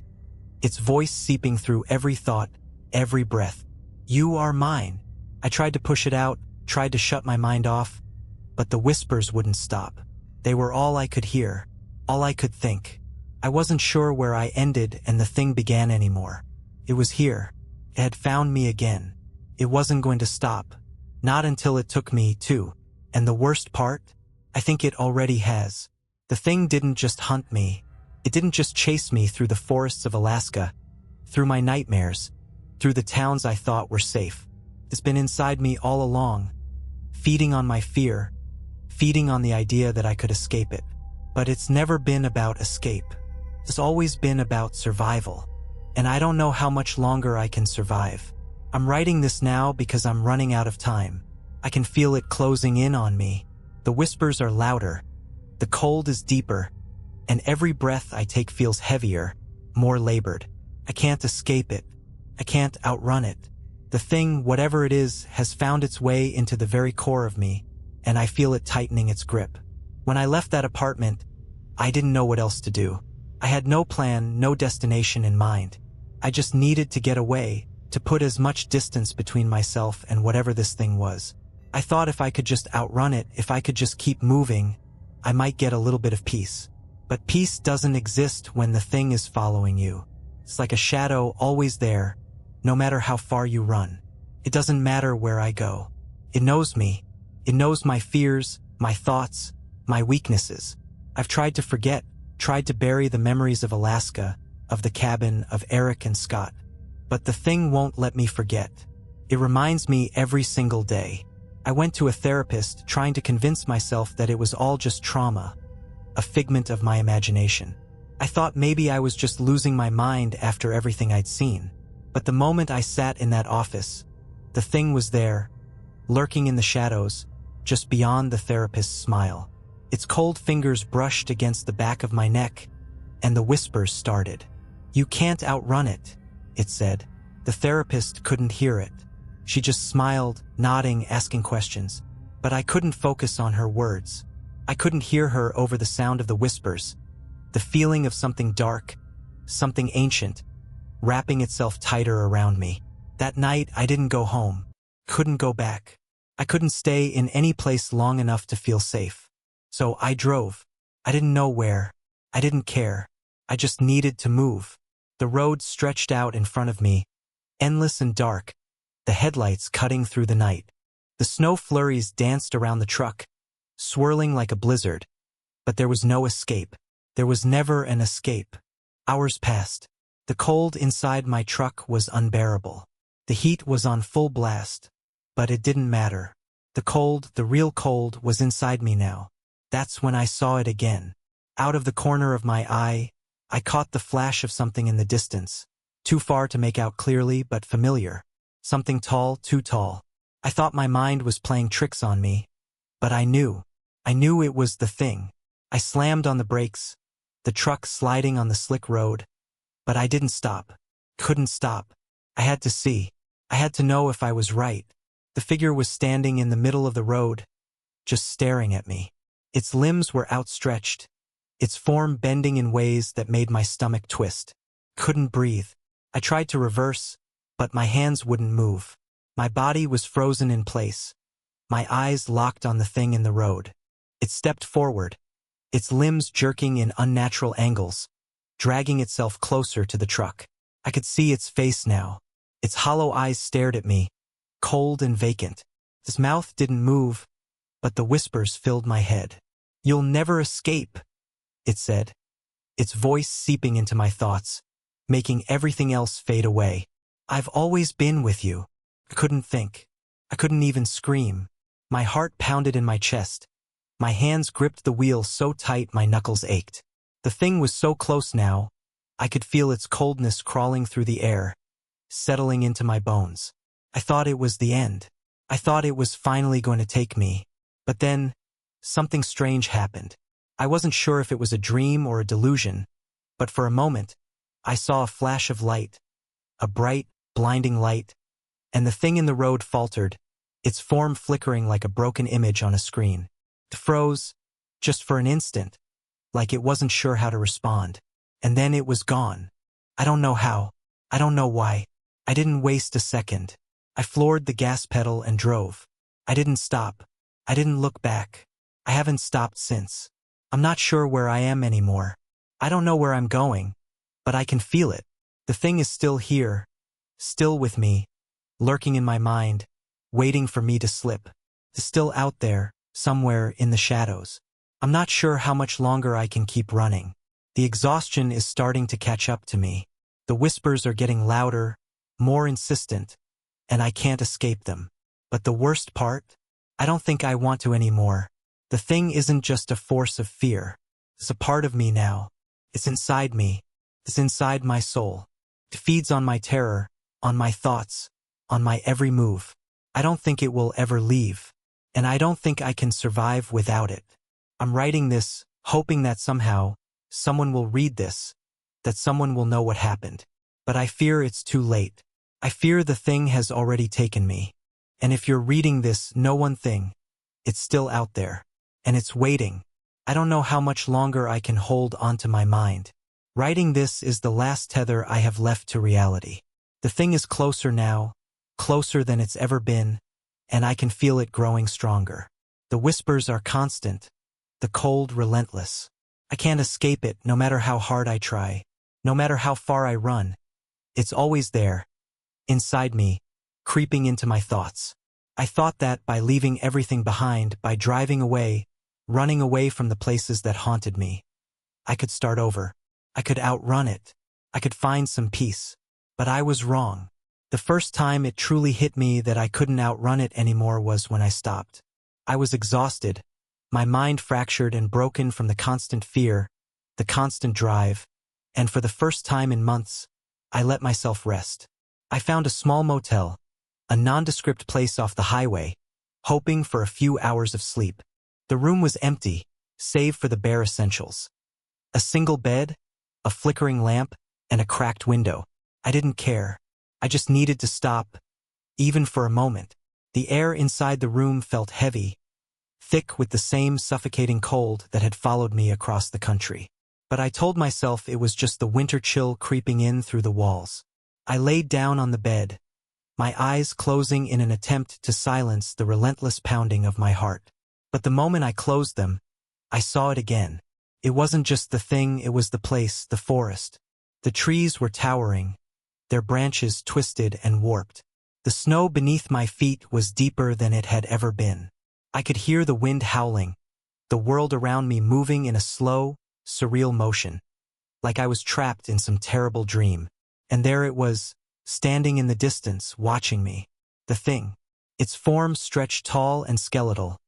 its voice seeping through every thought, every breath. "You are mine." I tried to push it out, tried to shut my mind off, but the whispers wouldn't stop. They were all I could hear, all I could think. I wasn't sure where I ended and the thing began anymore. It was here. It had found me again. It wasn't going to stop. Not until it took me, too. And the worst part? I think it already has. The thing didn't just hunt me. It didn't just chase me through the forests of Alaska, through my nightmares, through the towns I thought were safe. It's been inside me all along, feeding on my fear, feeding on the idea that I could escape it. But it's never been about escape. It's always been about survival. And I don't know how much longer I can survive. I'm writing this now because I'm running out of time. I can feel it closing in on me. The whispers are louder. The cold is deeper. And every breath I take feels heavier, more labored. I can't escape it. I can't outrun it. The thing, whatever it is, has found its way into the very core of me, and I feel it tightening its grip. When I left that apartment, I didn't know what else to do. I had no plan, no destination in mind. I just needed to get away, to put as much distance between myself and whatever this thing was. I thought if I could just outrun it, if I could just keep moving, I might get a little bit of peace. But peace doesn't exist when the thing is following you. It's like a shadow always there, no matter how far you run. It doesn't matter where I go. It knows me. It knows my fears, my thoughts, my weaknesses. I've tried to forget, tried to bury the memories of Alaska, of the cabin, of Eric and Scott. But the thing won't let me forget. It reminds me every single day. I went to a therapist trying to convince myself that it was all just trauma, a figment of my imagination. I thought maybe I was just losing my mind after everything I'd seen. But the moment I sat in that office, the thing was there, lurking in the shadows, just beyond the therapist's smile. Its cold fingers brushed against the back of my neck, and the whispers started. "You can't outrun it," it said. The therapist couldn't hear it. She just smiled, nodding, asking questions. But I couldn't focus on her words. I couldn't hear her over the sound of the whispers, the feeling of something dark, something ancient, wrapping itself tighter around me. That night, I didn't go home, couldn't go back. I couldn't stay in any place long enough to feel safe. So I drove. I didn't know where. I didn't care. I just needed to move. The road stretched out in front of me, endless and dark, the headlights cutting through the night. The snow flurries danced around the truck, swirling like a blizzard. But there was no escape. There was never an escape. Hours passed. The cold inside my truck was unbearable. The heat was on full blast. But it didn't matter. The cold, the real cold, was inside me now. That's when I saw it again. Out of the corner of my eye, I caught the flash of something in the distance. Too far to make out clearly, but familiar. Something tall, too tall. I thought my mind was playing tricks on me. But I knew it was the thing. I slammed on the brakes, the truck sliding on the slick road. But I didn't stop. Couldn't stop. I had to see. I had to know if I was right. The figure was standing in the middle of the road, just staring at me. Its limbs were outstretched, its form bending in ways that made my stomach twist. Couldn't breathe. I tried to reverse, but my hands wouldn't move. My body was frozen in place. My eyes locked on the thing in the road. It stepped forward, its limbs jerking in unnatural angles, dragging itself closer to the truck. I could see its face now. Its hollow eyes stared at me, cold and vacant. Its mouth didn't move, but the whispers filled my head. "You'll never escape," it said, its voice seeping into my thoughts, making everything else fade away. "I've always been with you." I couldn't think. I couldn't even scream. My heart pounded in my chest, My hands gripped the wheel so tight my knuckles ached. The thing was so close now, I could feel its coldness crawling through the air, settling into my bones. I thought it was the end. I thought it was finally going to take me. But then, something strange happened. I wasn't sure if it was a dream or a delusion, but for a moment, I saw a flash of light, a bright, blinding light, and the thing in the road faltered, its form flickering like a broken image on a screen. It froze, just for an instant, like it wasn't sure how to respond. And then it was gone. I don't know how. I don't know why. I didn't waste a second. I floored the gas pedal and drove. I didn't stop. I didn't look back. I haven't stopped since. I'm not sure where I am anymore. I don't know where I'm going, but I can feel it. The thing is still here, still with me, lurking in my mind, waiting for me to slip. It's still out there, somewhere in the shadows. I'm not sure how much longer I can keep running. The exhaustion is starting to catch up to me. The whispers are getting louder, more insistent, and I can't escape them. But the worst part? I don't think I want to anymore. The thing isn't just a force of fear. It's a part of me now. It's inside me. It's inside my soul. It feeds on my terror, on my thoughts, on my every move. I don't think it will ever leave. And I don't think I can survive without it. I'm writing this, hoping that somehow, someone will read this, that someone will know what happened. But I fear it's too late. I fear the thing has already taken me. And if you're reading this, know one thing. It's still out there. And it's waiting. I don't know how much longer I can hold onto my mind. Writing this is the last tether I have left to reality. The thing is closer now, closer than it's ever been, and I can feel it growing stronger. The whispers are constant, the cold relentless. I can't escape it no matter how hard I try, no matter how far I run. It's always there, inside me, creeping into my thoughts. I thought that by leaving everything behind, by driving away, running away from the places that haunted me, I could start over. I could outrun it. I could find some peace. But I was wrong. The first time it truly hit me that I couldn't outrun it anymore was when I stopped. I was exhausted, my mind fractured and broken from the constant fear, the constant drive, and for the first time in months, I let myself rest. I found a small motel, a nondescript place off the highway, hoping for a few hours of sleep. The room was empty, save for the bare essentials. A single bed, a flickering lamp, and a cracked window. I didn't care. I just needed to stop, even for a moment. The air inside the room felt heavy, thick with the same suffocating cold that had followed me across the country. But I told myself it was just the winter chill creeping in through the walls. I laid down on the bed, my eyes closing in an attempt to silence the relentless pounding of my heart. But the moment I closed them, I saw it again. It wasn't just the thing, it was the place, the forest. The trees were towering, their branches twisted and warped. The snow beneath my feet was deeper than it had ever been. I could hear the wind howling, the world around me moving in a slow, surreal motion, like I was trapped in some terrible dream. And there it was, standing in the distance, watching me. The thing. Its form stretched tall and skeletal,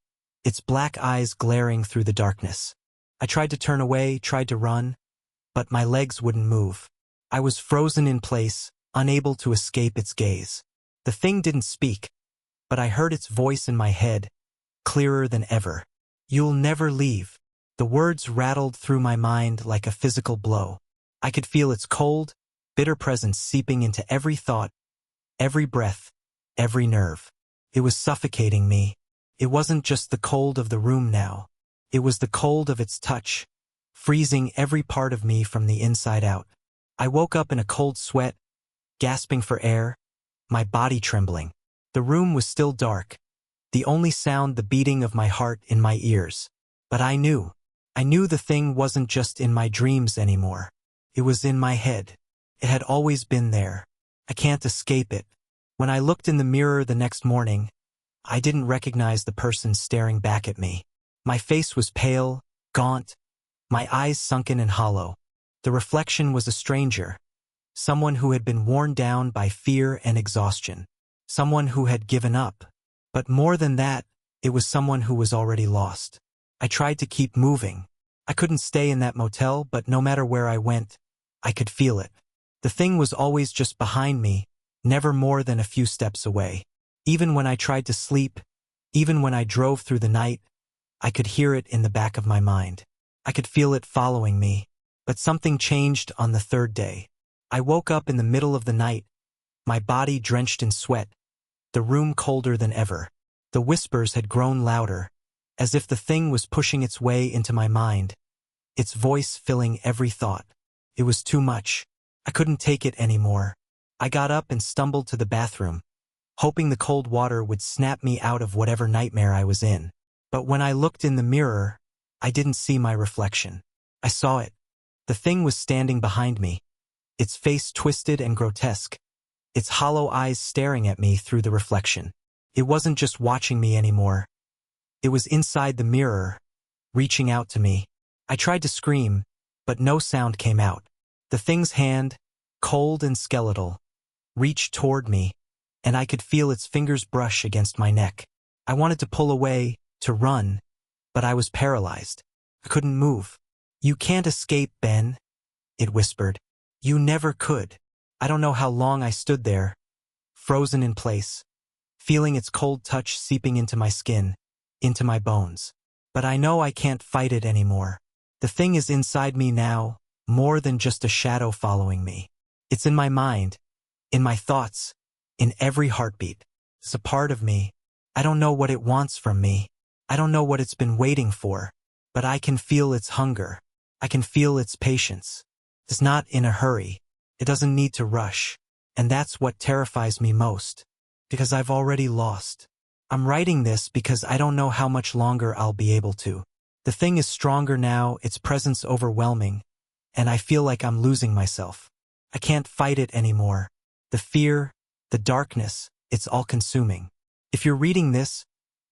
its black eyes glaring through the darkness. I tried to turn away, tried to run, but my legs wouldn't move. I was frozen in place, unable to escape its gaze. The thing didn't speak, but I heard its voice in my head, clearer than ever. "You'll never leave." The words rattled through my mind like a physical blow. I could feel its cold, bitter presence seeping into every thought, every breath, every nerve. It was suffocating me. It wasn't just the cold of the room now. It was the cold of its touch, freezing every part of me from the inside out. I woke up in a cold sweat, gasping for air, my body trembling. The room was still dark, the only sound the beating of my heart in my ears. But I knew the thing wasn't just in my dreams anymore. It was in my head. It had always been there. I can't escape it. When I looked in the mirror the next morning, I didn't recognize the person staring back at me. My face was pale, gaunt, my eyes sunken and hollow. The reflection was a stranger, someone who had been worn down by fear and exhaustion, someone who had given up. But more than that, it was someone who was already lost. I tried to keep moving. I couldn't stay in that motel, but no matter where I went, I could feel it. The thing was always just behind me, never more than a few steps away. Even when I tried to sleep, even when I drove through the night, I could hear it in the back of my mind. I could feel it following me. But something changed on the third day. I woke up in the middle of the night, my body drenched in sweat, the room colder than ever. The whispers had grown louder, as if the thing was pushing its way into my mind, its voice filling every thought. It was too much. I couldn't take it anymore. I got up and stumbled to the bathroom, hoping the cold water would snap me out of whatever nightmare I was in. But when I looked in the mirror, I didn't see my reflection. I saw it. The thing was standing behind me, its face twisted and grotesque, its hollow eyes staring at me through the reflection. It wasn't just watching me anymore. It was inside the mirror, reaching out to me. I tried to scream, but no sound came out. The thing's hand, cold and skeletal, reached toward me, and I could feel its fingers brush against my neck. I wanted to pull away, to run, but I was paralyzed. I couldn't move. "You can't escape, Ben," it whispered. "You never could." I don't know how long I stood there, frozen in place, feeling its cold touch seeping into my skin, into my bones. But I know I can't fight it anymore. The thing is inside me now, more than just a shadow following me. It's in my mind, in my thoughts, in every heartbeat. It's a part of me. I don't know what it wants from me. I don't know what it's been waiting for, but I can feel its hunger. I can feel its patience. It's not in a hurry. It doesn't need to rush. And that's what terrifies me most, because I've already lost. I'm writing this because I don't know how much longer I'll be able to. The thing is stronger now, its presence overwhelming, and I feel like I'm losing myself. I can't fight it anymore. The fear, the darkness, it's all consuming. If you're reading this,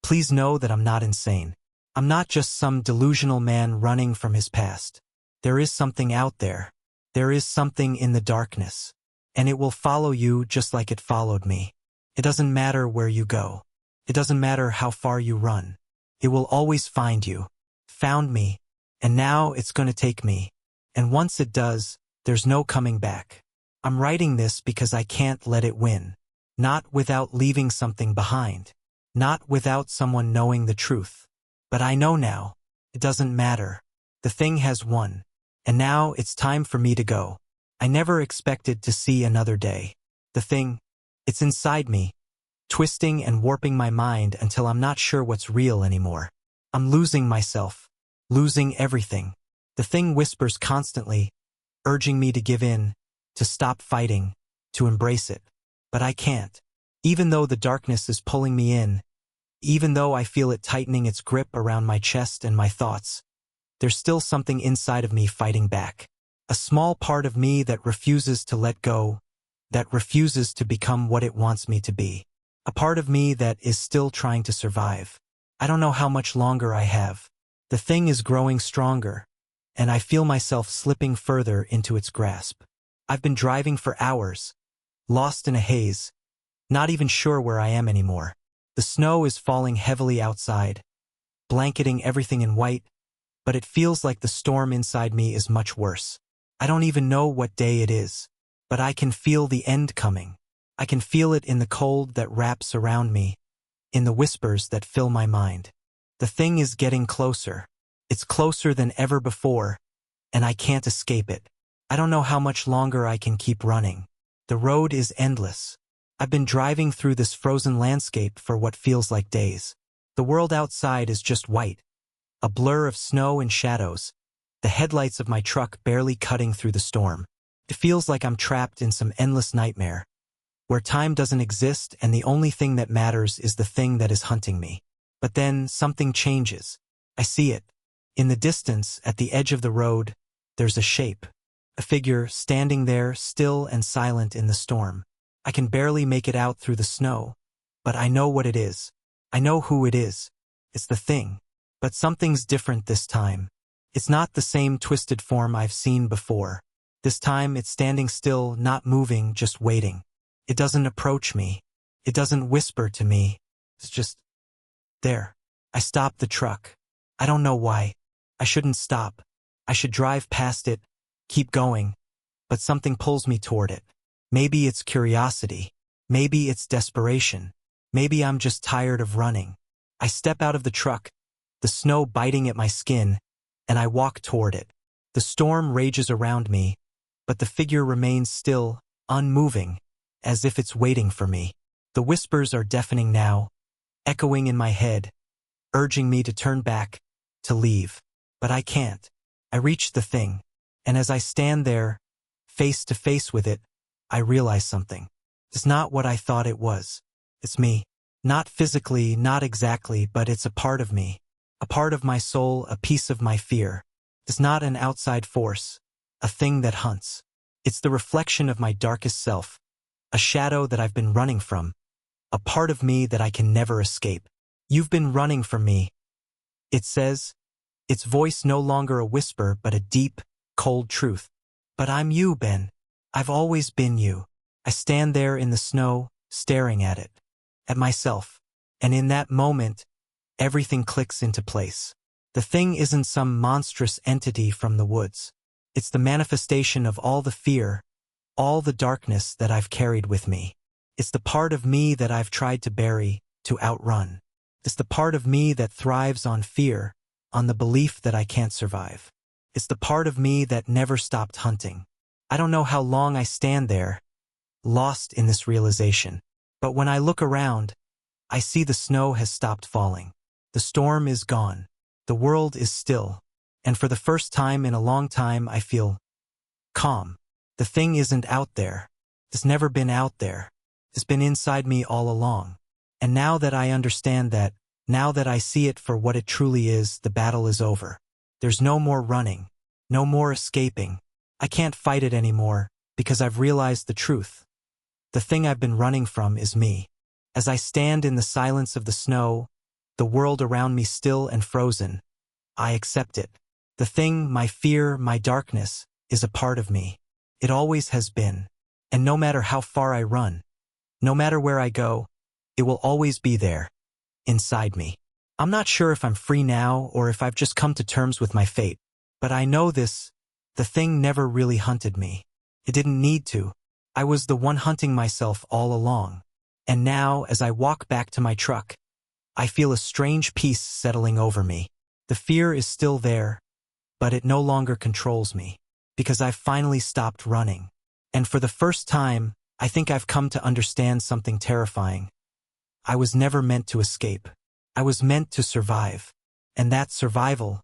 please know that I'm not insane. I'm not just some delusional man running from his past. There is something out there. There is something in the darkness. And it will follow you just like it followed me. It doesn't matter where you go. It doesn't matter how far you run. It will always find you. Found me. And now it's going to take me. And once it does, there's no coming back. I'm writing this because I can't let it win. Not without leaving something behind. Not without someone knowing the truth. But I know now. It doesn't matter. The thing has won. And now it's time for me to go. I never expected to see another day. The thing, it's inside me, twisting and warping my mind until I'm not sure what's real anymore. I'm losing myself, losing everything. The thing whispers constantly, urging me to give in, to stop fighting, to embrace it. But I can't. Even though the darkness is pulling me in, even though I feel it tightening its grip around my chest and my thoughts, there's still something inside of me fighting back. A small part of me that refuses to let go, that refuses to become what it wants me to be. A part of me that is still trying to survive. I don't know how much longer I have. The thing is growing stronger, and I feel myself slipping further into its grasp. I've been driving for hours, lost in a haze, not even sure where I am anymore. The snow is falling heavily outside, blanketing everything in white, but it feels like the storm inside me is much worse. I don't even know what day it is, but I can feel the end coming. I can feel it in the cold that wraps around me, in the whispers that fill my mind. The thing is getting closer. It's closer than ever before, and I can't escape it. I don't know how much longer I can keep running. The road is endless. I've been driving through this frozen landscape for what feels like days. The world outside is just white, a blur of snow and shadows, the headlights of my truck barely cutting through the storm. It feels like I'm trapped in some endless nightmare, where time doesn't exist and the only thing that matters is the thing that is hunting me. But then something changes. I see it. In the distance, at the edge of the road, there's a shape. A figure standing there, still and silent in the storm. I can barely make it out through the snow, but I know what it is. I know who it is. It's the thing. But something's different this time. It's not the same twisted form I've seen before. This time it's standing still, not moving, just waiting. It doesn't approach me. It doesn't whisper to me. It's just there. I stop the truck. I don't know why. I shouldn't stop. I should drive past it, keep going, but something pulls me toward it. Maybe it's curiosity. Maybe it's desperation. Maybe I'm just tired of running. I step out of the truck, the snow biting at my skin, and I walk toward it. The storm rages around me, but the figure remains still, unmoving, as if it's waiting for me. The whispers are deafening now, echoing in my head, urging me to turn back, to leave. But I can't. I reach the thing, and as I stand there, face to face with it, I realize something. It's not what I thought it was. It's me. Not physically, not exactly, but it's a part of me. A part of my soul, a piece of my fear. It's not an outside force, a thing that hunts. It's the reflection of my darkest self, a shadow that I've been running from, a part of me that I can never escape. You've been running from me, it says, its voice no longer a whisper but a deep, cold truth. But I'm you, Ben. I've always been you. I stand there in the snow, staring at it, at myself, and in that moment, everything clicks into place. The thing isn't some monstrous entity from the woods. It's the manifestation of all the fear, all the darkness that I've carried with me. It's the part of me that I've tried to bury, to outrun. It's the part of me that thrives on fear, on the belief that I can't survive. It's the part of me that never stopped hunting. I don't know how long I stand there, lost in this realization. But when I look around, I see the snow has stopped falling. The storm is gone. The world is still. And for the first time in a long time, I feel calm. The thing isn't out there. It's never been out there. It's been inside me all along. And now that I understand that, now that I see it for what it truly is, the battle is over. There's no more running, no more escaping. I can't fight it anymore because I've realized the truth. The thing I've been running from is me. As I stand in the silence of the snow, the world around me still and frozen, I accept it. The thing, my fear, my darkness, is a part of me. It always has been. And no matter how far I run, no matter where I go, it will always be there, inside me. I'm not sure if I'm free now or if I've just come to terms with my fate. But I know this, the thing never really hunted me. It didn't need to. I was the one hunting myself all along. And now, as I walk back to my truck, I feel a strange peace settling over me. The fear is still there, but it no longer controls me, because I've finally stopped running. And for the first time, I think I've come to understand something terrifying. I was never meant to escape. I was meant to survive. And that survival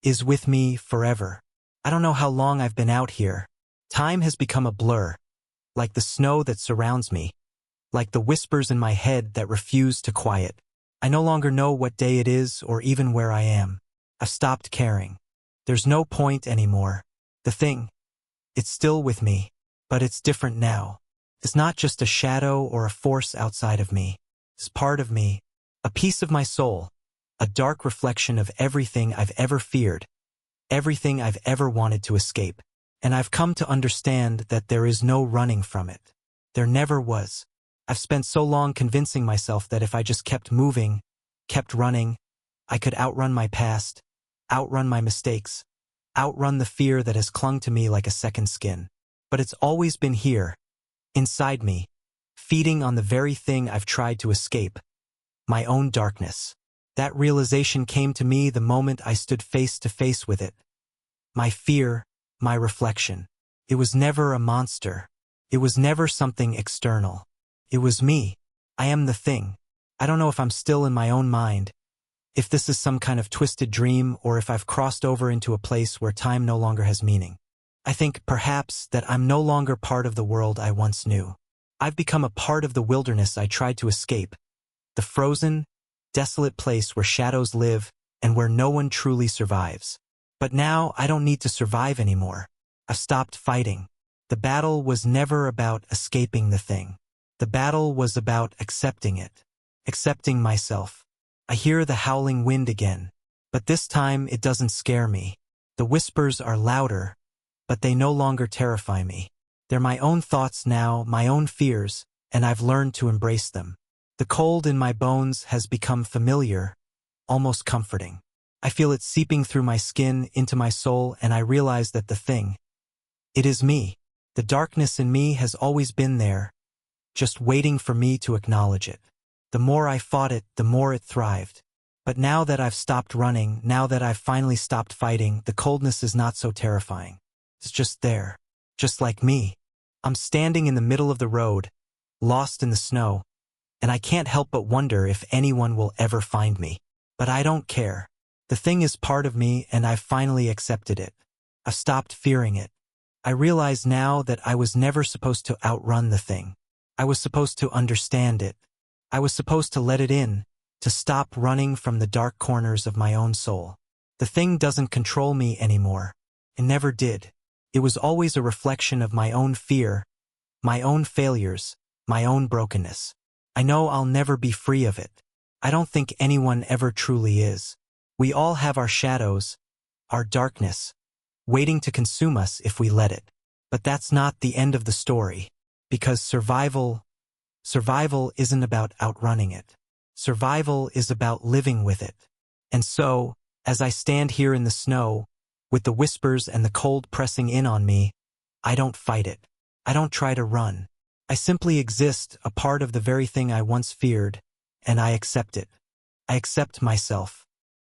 is with me forever. I don't know how long I've been out here. Time has become a blur, like the snow that surrounds me, like the whispers in my head that refuse to quiet. I no longer know what day it is or even where I am. I've stopped caring. There's no point anymore. The thing, it's still with me, but it's different now. It's not just a shadow or a force outside of me. It's part of me, a piece of my soul, a dark reflection of everything I've ever feared, everything I've ever wanted to escape. And I've come to understand that there is no running from it. There never was. I've spent so long convincing myself that if I just kept moving, kept running, I could outrun my past, outrun my mistakes, outrun the fear that has clung to me like a second skin. But it's always been here, inside me, feeding on the very thing I've tried to escape, my own darkness. That realization came to me the moment I stood face to face with it. My fear, my reflection. It was never a monster. It was never something external. It was me. I am the thing. I don't know if I'm still in my own mind, if this is some kind of twisted dream, or if I've crossed over into a place where time no longer has meaning. I think, perhaps, that I'm no longer part of the world I once knew. I've become a part of the wilderness I tried to escape, the frozen, desolate place where shadows live and where no one truly survives. But now I don't need to survive anymore. I've stopped fighting. The battle was never about escaping the thing. The battle was about accepting it, accepting myself. I hear the howling wind again, but this time it doesn't scare me. The whispers are louder, but they no longer terrify me. They're my own thoughts now, my own fears, and I've learned to embrace them. The cold in my bones has become familiar, almost comforting. I feel it seeping through my skin into my soul, and I realize that it is me. The darkness in me has always been there, just waiting for me to acknowledge it. The more I fought it, the more it thrived. But now that I've stopped running, now that I've finally stopped fighting, the coldness is not so terrifying. It's just there, just like me. I'm standing in the middle of the road, lost in the snow, and I can't help but wonder if anyone will ever find me. But I don't care. The thing is part of me, and I've finally accepted it. I've stopped fearing it. I realize now that I was never supposed to outrun the thing. I was supposed to understand it. I was supposed to let it in, to stop running from the dark corners of my own soul. The thing doesn't control me anymore. It never did. It was always a reflection of my own fear, my own failures, my own brokenness. I know I'll never be free of it. I don't think anyone ever truly is. We all have our shadows, our darkness, waiting to consume us if we let it. But that's not the end of the story, because survival isn't about outrunning it. Survival is about living with it. And so, as I stand here in the snow, with the whispers and the cold pressing in on me, I don't fight it. I don't try to run. I simply exist, a part of the very thing I once feared, and I accept it. I accept myself.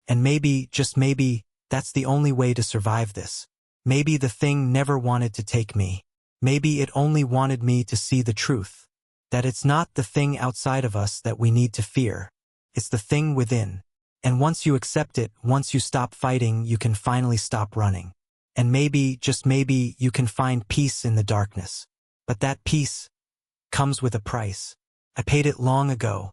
And maybe, just maybe, that's the only way to survive this. Maybe the thing never wanted to take me. Maybe it only wanted me to see the truth. That it's not the thing outside of us that we need to fear. It's the thing within. And once you accept it, once you stop fighting, you can finally stop running. And maybe, just maybe, you can find peace in the darkness. But that peace comes with a price. I paid it long ago.